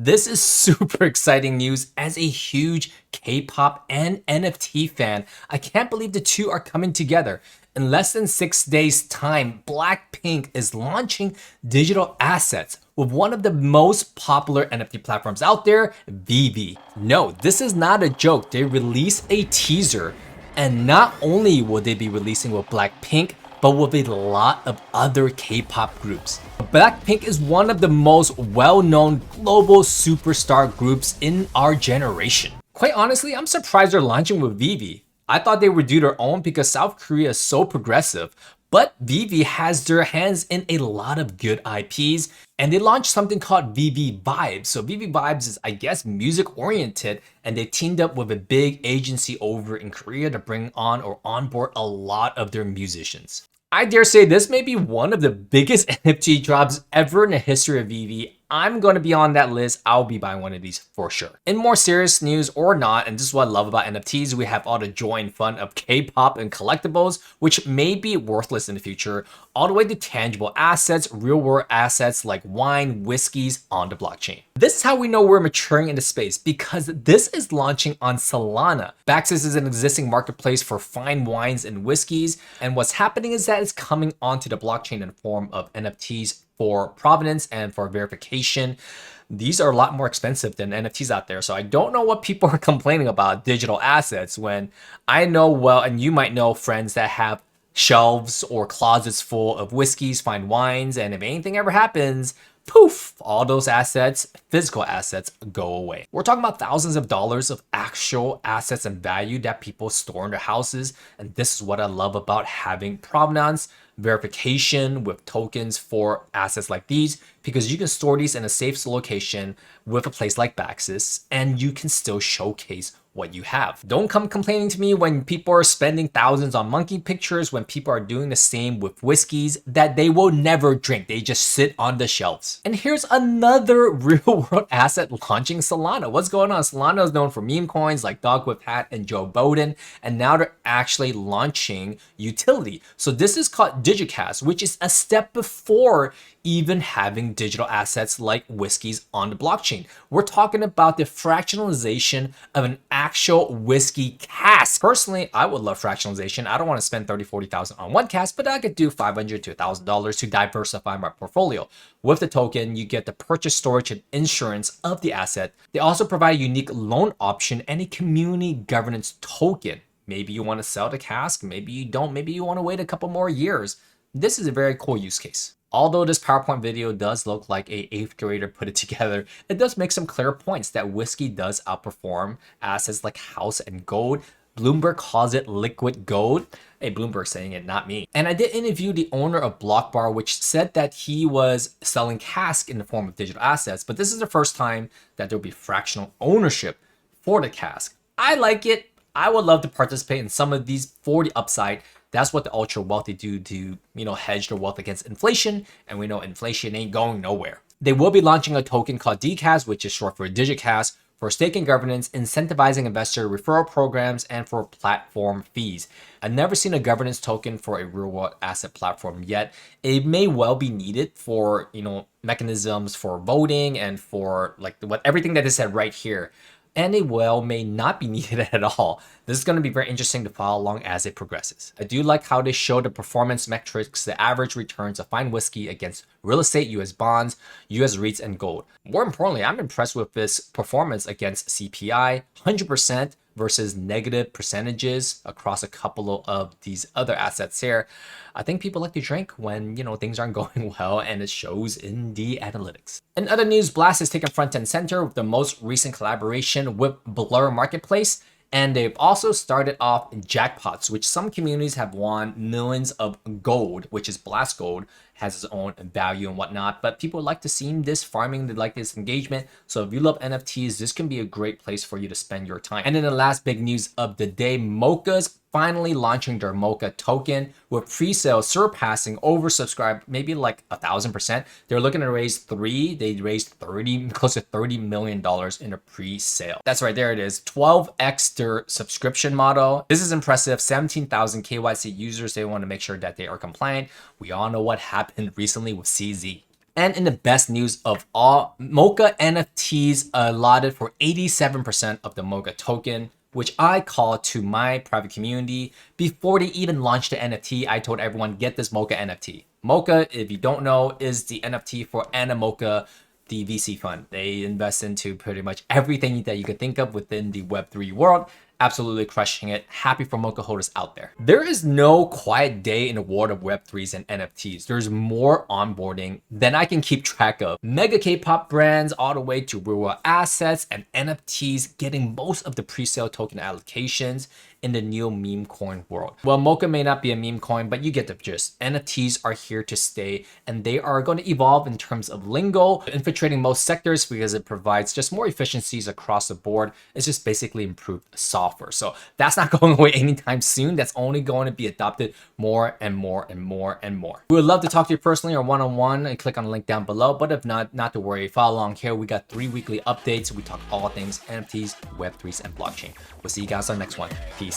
This is super exciting news as a huge K-pop and NFT fan. I can't believe the two are coming together. In less than 6 days time, BLACKPINK is launching digital assets with one of the most popular NFT platforms out there, VEVE. No, this is not a joke. They released a teaser, and not only will they be releasing with BLACKPINK, but with a lot of other K-pop groups. BLACKPINK is one of the most well-known global superstar groups in our generation. Quite honestly, I'm surprised they're launching with VEVE. I thought they would do their own because South Korea is so progressive, but VEVE has their hands in a lot of good IPs, and they launched something called VEVE Vibes. So VEVE Vibes is, I guess, music oriented, and they teamed up with a big agency over in Korea to bring on or onboard a lot of their musicians. I dare say this may be one of the biggest NFT drops ever in the history of VEVE. I'm going to be on that list. I'll be buying one of these for sure. In more serious news or not, and this is what I love about NFTs, we have all the joy and fun of K-pop and collectibles, which may be worthless in the future, all the way to tangible assets, real world assets like wine, whiskeys on the blockchain. This is how we know we're maturing into space, because this is launching on Solana. Baxis is an existing marketplace for fine wines and whiskeys, and what's happening is that it's coming onto the blockchain in the form of NFTs for provenance and for verification. These are a lot more expensive than NFTs out there. So I don't know what people are complaining about digital assets when I know well, and you might know friends that have shelves or closets full of whiskeys, fine wines, and if anything ever happens, poof, all those assets, physical assets, go away. We're talking about thousands of dollars of actual assets and value that people store in their houses. And this is what I love about having provenance verification with tokens for assets like these, because you can store these in a safe location with a place like Baxis, and you can still showcase what you have. Don't come complaining to me when people are spending thousands on monkey pictures, when people are doing the same with whiskeys that they will never drink. They just sit on the shelves. And here's another real world asset launching, Solana. What's going on? Solana is known for meme coins like Dog with Hat and Joe Biden, and now they're actually launching utility. So this is called Digicast, which is a step before even having digital assets like whiskeys on the blockchain. We're talking about the fractionalization of an actual whiskey cask. Personally, I would love fractionalization. I don't want to spend $30,000-$40,000 on one cask, but I could do $500 to $1,000 to diversify my portfolio. With the token, you get the purchase, storage, and insurance of the asset. They also provide a unique loan option and a community governance token. Maybe you want to sell the cask, maybe you don't, maybe you want to wait a couple more years. This is a very cool use case. Although this PowerPoint video does look like a 8th grader put it together, it does make some clear points that whiskey does outperform assets like house and gold. Bloomberg calls it liquid gold. Hey, Bloomberg saying it, not me. And I did interview the owner of Block Bar, which said that he was selling cask in the form of digital assets, but this is the first time that there'll be fractional ownership for the cask. I like it. I would love to participate in some of these for the upside. That's what the ultra wealthy do to, hedge their wealth against inflation. And we know inflation ain't going nowhere. They will be launching a token called DCAS, which is short for Digicast, for staking governance, incentivizing investor referral programs, and for platform fees. I've never seen a governance token for a real world asset platform yet. It may well be needed for, mechanisms for voting and for everything that is said right here. And it may not be needed at all. This is going to be very interesting to follow along as it progresses. I do like how they show the performance metrics, the average returns of fine whiskey against real estate, US bonds, US REITs, and gold. More importantly, I'm impressed with this performance against CPI, 100% versus negative percentages across a couple of these other assets here. I think people like to drink when, things aren't going well, and it shows in the analytics. In other news, Blast has taken front and center with the most recent collaboration with Blur Marketplace. And they've also started off jackpots, which some communities have won millions of gold, which is Blast Gold, has its own value and whatnot. But people like to see this farming, they like this engagement. So if you love NFTs, this can be a great place for you to spend your time. And then the last big news of the day, Mocha's finally launching their Mocha token with pre-sale surpassing oversubscribed, maybe like 1,000%. They're looking to raise they raised close to $30 million in a pre-sale. That's right, there it is. 12x their subscription model. This is impressive. 17,000 KYC users. They want to make sure that they are compliant. We all know what happened recently with CZ. And in the best news of all, Mocha NFTs allotted for 87% of the Mocha token, which I called to my private community. Before they even launched the NFT, I told everyone, get this Mocha NFT. Mocha, if you don't know, is the NFT for Animoca, the VC fund. They invest into pretty much everything that you could think of within the Web3 world. Absolutely crushing it. Happy for Mocha holders out there. There is no quiet day in the world of Web3s and NFTs. There's more onboarding than I can keep track of. Mega K-pop brands all the way to real assets and NFTs getting most of the pre-sale token allocations in the new meme coin world. Well, Mocha may not be a meme coin, but you get the gist. NFTs are here to stay, and they are going to evolve in terms of lingo, infiltrating most sectors because it provides just more efficiencies across the board. It's just basically improved software. So that's not going away anytime soon. That's only going to be adopted more and more and more and more. We would love to talk to you personally or one-on-one, and click on the link down below. But if not, not to worry. Follow along here. We got 3 weekly updates. We talk all things NFTs, Web3s, and blockchain. We'll see you guys on the next one. Peace.